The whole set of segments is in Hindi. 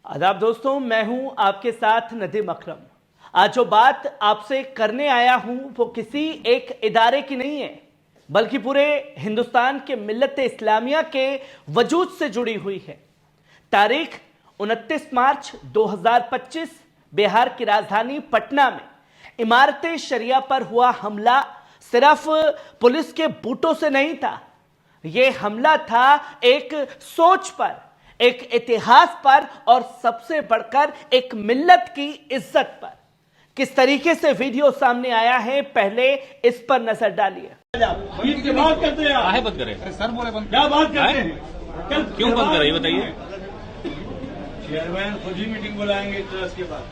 आदाब दोस्तों, मैं हूं आपके साथ नदीम अकरम। आज जो बात आपसे करने आया हूं वो किसी एक इदारे की नहीं है, बल्कि पूरे हिंदुस्तान के मिल्लत इस्लामिया के वजूद से जुड़ी हुई है। तारीख 29 मार्च 2025 बिहार की राजधानी पटना में इमारत शरिया पर हुआ हमला सिर्फ पुलिस के बूटों से नहीं था। यह हमला था एक सोच पर, एक इतिहास पर और सबसे बढ़कर एक मिल्लत की इज्जत पर। किस तरीके से वीडियो सामने आया है, पहले इस पर नजर डालिए। बात करते हैं, काहे बंद करें? सर बोले बंद क्या बात करते हैं? क्यों बंद करें ये बताइए। चेयरमैन खुद ही मीटिंग बुलाएंगे ट्रस्ट के बाद,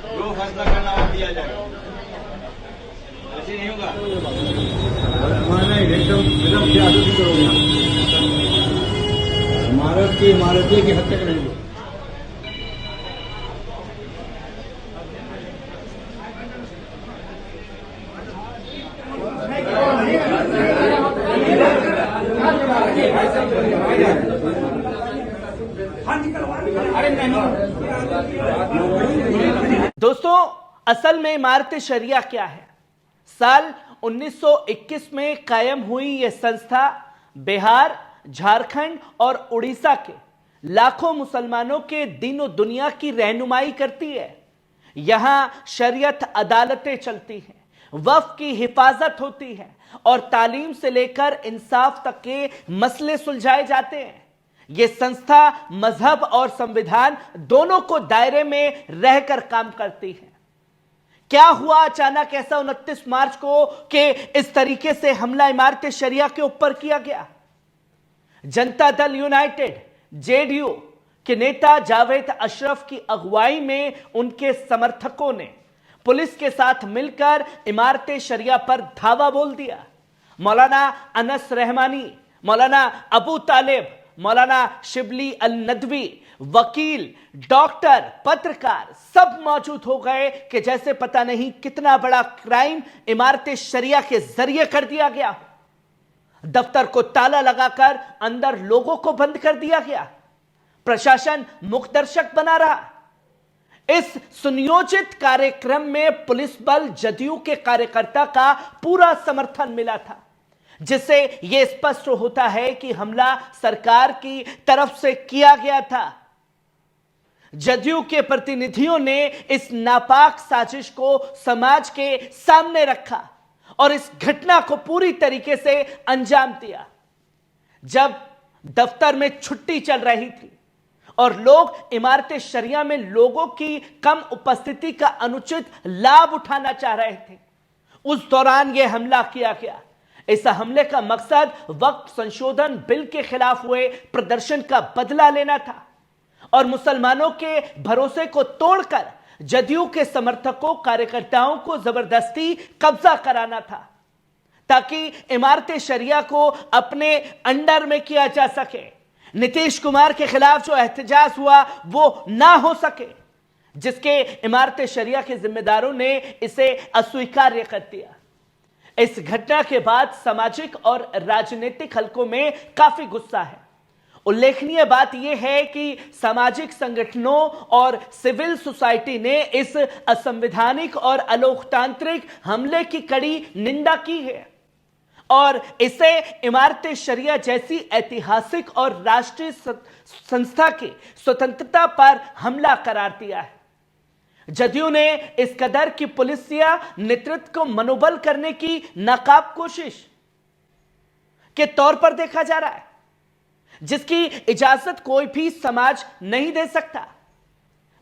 जो फैसला करना वो किया जाएगा। ऐसे नहीं होगा। हमारा एकदम से आलोचित करोगे। इमारत की इमारतें की हद तक नहीं। दोस्तों, असल में इमारत शरिया क्या है? साल 1921 में कायम हुई यह संस्था बिहार, झारखंड और उड़ीसा के लाखों मुसलमानों के दीन दुनिया की रहनुमाई करती है। यहां शरीयत अदालतें चलती हैं, वक्फ की हिफाजत होती है और तालीम से लेकर इंसाफ तक के मसले सुलझाए जाते हैं। यह संस्था मजहब और संविधान दोनों को दायरे में रहकर काम करती है। क्या हुआ अचानक ऐसा 29 मार्च को कि इस तरीके से हमला इमारत शरिया के ऊपर किया गया? जनता दल यूनाइटेड जेडीयू के नेता जावेद अशरफ की अगुवाई में उनके समर्थकों ने पुलिस के साथ मिलकर इमारत शरिया पर धावा बोल दिया। मौलाना अनस रहमानी, मौलाना अबू तालिब, मौलाना शिबली अल नदवी, वकील, डॉक्टर, पत्रकार सब मौजूद हो गए कि जैसे पता नहीं कितना बड़ा क्राइम इमारत शरिया के जरिए कर दिया गया। दफ्तर को ताला लगाकर अंदर लोगों को बंद कर दिया गया। प्रशासन मुखदर्शक बना रहा। इस सुनियोजित कार्यक्रम में पुलिस बल, जदयू के कार्यकर्ता का पूरा समर्थन मिला था, जिससे यह स्पष्ट होता है कि हमला सरकार की तरफ से किया गया था। जदयू के प्रतिनिधियों ने इस नापाक साजिश को समाज के सामने रखा और इस घटना को पूरी तरीके से अंजाम दिया। जब दफ्तर में छुट्टी चल रही थी और लोग इमारत शरिया में लोगों की कम उपस्थिति का अनुचित लाभ उठाना चाह रहे थे, उस दौरान यह हमला किया गया। इस हमले का मकसद वक्फ संशोधन बिल के खिलाफ हुए प्रदर्शन का बदला लेना था और मुसलमानों के भरोसे को तोड़कर जदयू के समर्थकों, कार्यकर्ताओं को जबरदस्ती कब्जा कराना था, ताकि इमारत शरिया को अपने अंडर में किया जा सके। नीतीश कुमार के खिलाफ जो एहतजाज हुआ वो ना हो सके, जिसके इमारत शरिया के जिम्मेदारों ने इसे अस्वीकार्य कर दिया। इस घटना के बाद सामाजिक और राजनीतिक हलकों में काफी गुस्सा है। उल्लेखनीय बात यह है कि सामाजिक संगठनों और सिविल सोसाइटी ने इस असंवैधानिक और अलोकतांत्रिक हमले की कड़ी निंदा की है और इसे इमारत शरिया जैसी ऐतिहासिक और राष्ट्रीय संस्था की स्वतंत्रता पर हमला करार दिया है। जदयू ने इस कदर की पुलिसिया नेतृत्व को मनोबल करने की नाकाब कोशिश के तौर पर देखा जा रहा है, जिसकी इजाजत कोई भी समाज नहीं दे सकता।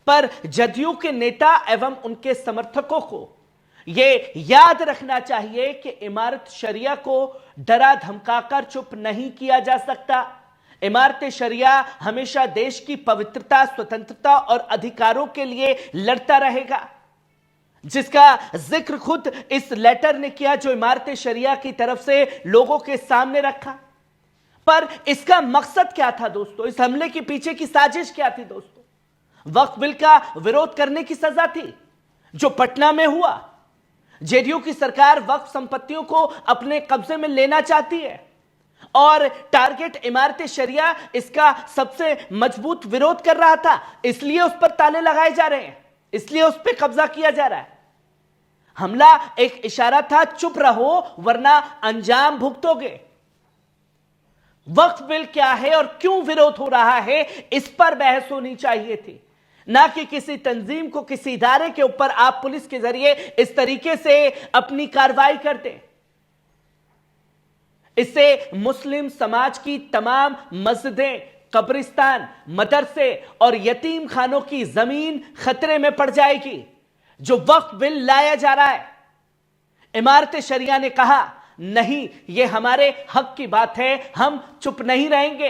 पर जदयू के नेता एवं उनके समर्थकों को यह याद रखना चाहिए कि इमारत शरिया को डरा धमकाकर चुप नहीं किया जा सकता। इमारत शरिया हमेशा देश की पवित्रता, स्वतंत्रता और अधिकारों के लिए लड़ता रहेगा, जिसका जिक्र खुद इस लेटर ने किया जो इमारत शरिया की तरफ से लोगों के सामने रखा। पर इसका मकसद क्या था दोस्तों? इस हमले के पीछे की साजिश क्या थी दोस्तों? वक्फ बिल का विरोध करने की सजा थी जो पटना में हुआ। जेडीयू की सरकार वक्फ संपत्तियों को अपने कब्जे में लेना चाहती है और टारगेट इमारत शरिया इसका सबसे मजबूत विरोध कर रहा था, इसलिए उस पर ताले लगाए जा रहे हैं, इसलिए उस पर कब्जा किया जा रहा है। हमला एक इशारा था, चुप रहो वरना अंजाम भुगतोगे। वक्फ बिल क्या है और क्यों विरोध हो रहा है, इस पर बहस होनी चाहिए थी, ना कि किसी तंजीम को, किसी इदारे के ऊपर आप पुलिस के जरिए इस तरीके से अपनी कार्रवाई करते। इससे मुस्लिम समाज की तमाम मस्जिदें, कब्रिस्तान, मदरसे और यतीम खानों की जमीन खतरे में पड़ जाएगी। जो वक्फ बिल लाया जा रहा है, इमारत शरिया ने कहा नहीं, यह हमारे हक की बात है, हम चुप नहीं रहेंगे।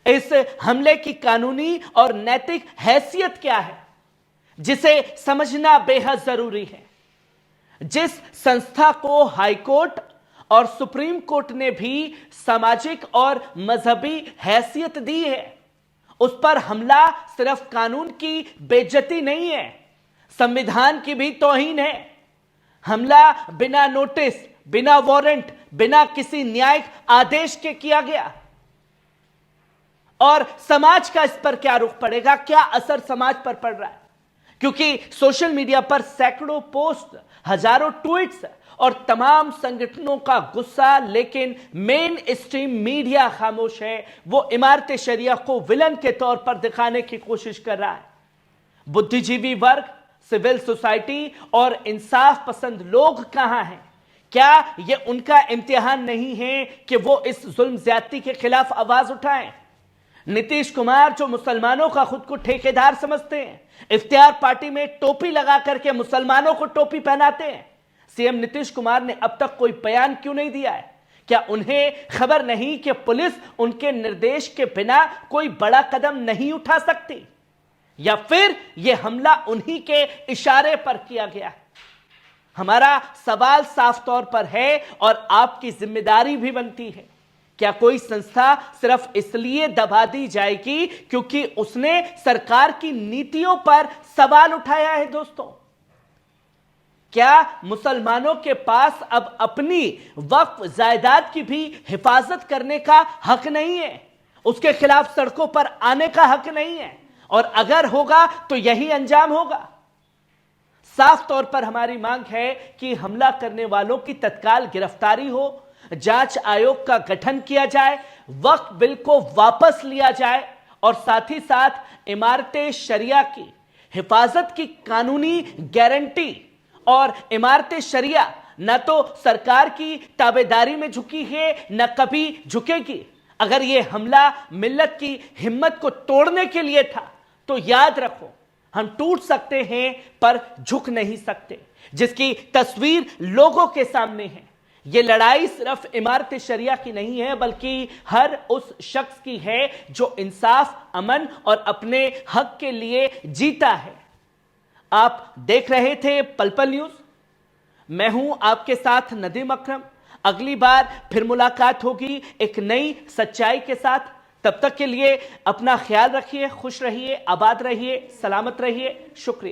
इस हमले की कानूनी और नैतिक हैसियत क्या है, जिसे समझना बेहद जरूरी है। जिस संस्था को हाईकोर्ट और सुप्रीम कोर्ट ने भी सामाजिक और मजहबी हैसियत दी है, उस पर हमला सिर्फ कानून की बेइज्जती नहीं है, संविधान की भी तौहीन है। हमला बिना नोटिस, बिना वारंट, बिना किसी न्यायिक आदेश के किया गया। और समाज का इस पर क्या रुख पड़ेगा, क्या असर समाज पर पड़ रहा है? क्योंकि सोशल मीडिया पर सैकड़ों पोस्ट, हजारों ट्वीट्स और तमाम संगठनों का गुस्सा, लेकिन मेन स्ट्रीम मीडिया खामोश है। वो इमारत शरिया को विलन के तौर पर दिखाने की कोशिश कर रहा है। बुद्धिजीवी वर्ग, सिविल सोसाइटी और इंसाफ पसंद लोग कहां हैं? क्या यह उनका इम्तिहान नहीं है कि वो इस जुल्म ज्यादती के खिलाफ आवाज उठाएं? नीतीश कुमार, जो मुसलमानों का खुद को ठेकेदार समझते हैं, इफ्तियार पार्टी में टोपी लगा करके मुसलमानों को टोपी पहनाते हैं। सीएम नीतीश कुमार ने अब तक कोई बयान क्यों नहीं दिया है? क्या उन्हें खबर नहीं कि पुलिस उनके निर्देश के बिना कोई बड़ा कदम नहीं उठा सकती? या फिर यह हमला उन्हीं के इशारे पर किया गया? हमारा सवाल साफ तौर पर है और आपकी जिम्मेदारी भी बनती है। क्या कोई संस्था सिर्फ इसलिए दबा दी जाएगी क्योंकि उसने सरकार की नीतियों पर सवाल उठाया है? दोस्तों, क्या मुसलमानों के पास अब अपनी वक्फ जायदाद की भी हिफाजत करने का हक नहीं है? उसके खिलाफ सड़कों पर आने का हक नहीं है? और अगर होगा तो यही अंजाम होगा। साफ तौर पर हमारी मांग है कि हमला करने वालों की तत्काल गिरफ्तारी हो, जांच आयोग का गठन किया जाए, वक्फ बिल को वापस लिया जाए और साथ ही साथ इमारत शरिया की हिफाजत की कानूनी गारंटी। और इमारत शरिया न तो सरकार की ताबेदारी में झुकी है, न कभी झुकेगी। अगर यह हमला मिल्लत की हिम्मत को तोड़ने के लिए था तो याद रखो, हम टूट सकते हैं पर झुक नहीं सकते, जिसकी तस्वीर लोगों के सामने है। यह लड़ाई सिर्फ इमारत शरिया की नहीं है, बल्कि हर उस शख्स की है जो इंसाफ, अमन और अपने हक के लिए जीता है। आप देख रहे थे पल पल न्यूज। मैं हूं आपके साथ नदीम अकरम। अगली बार फिर मुलाकात होगी एक नई सच्चाई के साथ। तब तक के लिए अपना ख्याल रखिए, खुश रहिए, आबाद रहिए, सलामत रहिए। शुक्रिया।